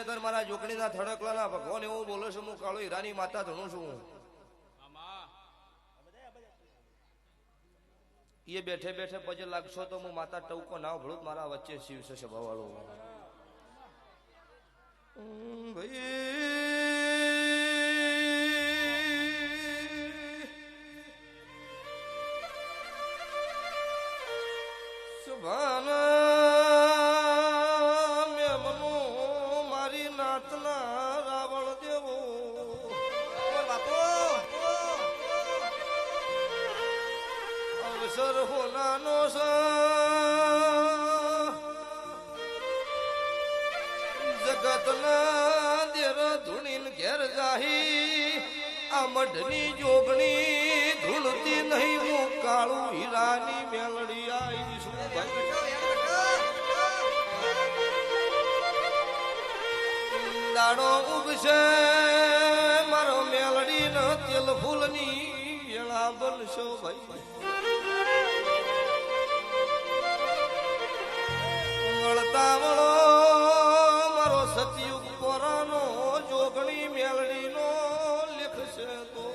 ને તાર મારા જોકણીના થડકલાના ભગવાન એવું બોલે છે હું કાળો હીરાની માતા ધણું છું એ બેઠે બેઠે પછી લાગશો તો હું માતા ટવકો ના ભળું મારા વચ્ચે શિવ છે સભાવાળો મારી નાતના રાવણ દેવો અવસર હોનાનો જગતના દેર ધૂણીન ઘેર જાહી આ મઢની જોગણી ધૂળતી નહીં હું કાળું હીરાની મેલડી આવીશું દાડો ઉગશે મારો મેલડી ન તેલ ફૂલની વેળા બનશો ભાઈ વળતા વળો મારો સતયુગ પોરાનો જોગણી મેલડીનો લેખશે તો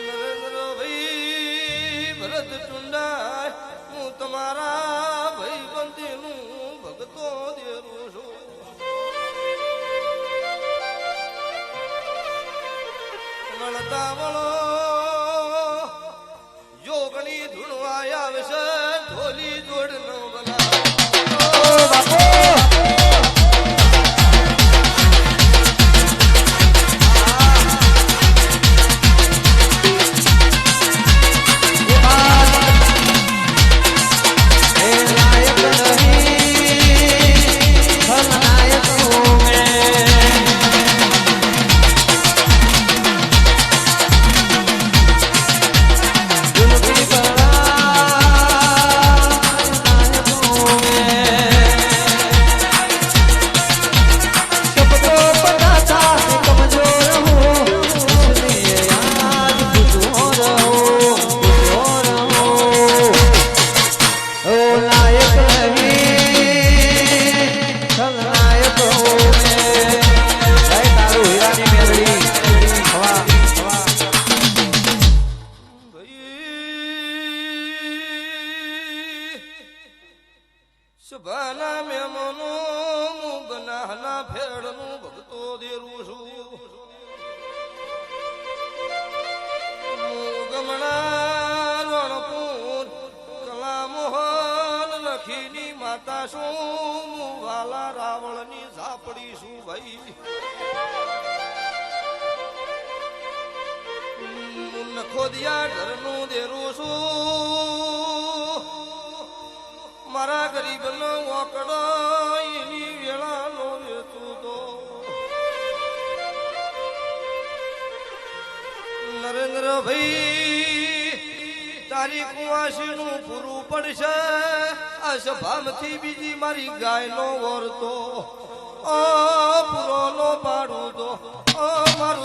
નરેન્દ્રભાઈ ભરત ટુંડા હું તમારા ભાઈ બંધીનું ભગતો દેરું છું વળતા વળો જોગણી ધૂણવા આવશે ઢોલી જોડ ન બના સભાના મેમનો બનાહના ફેરનું ભગતો દેરું છું ગમણા રણપુર કલા મોહન લખીની માતા શું વાલા રાવણની ઝાપડી શું ભાઈ નખોદિયા ઘરનું દેરું છું મારા ગરીબનો ઓકડો એની વેળાનો વેતું તો નરેન્દ્રભાઈ તારી કુવાસીનું પૂરું પડશે આ સભામાંથી બીજી મારી ગાયનો વરતો પૂરો નો પાડું તો મારું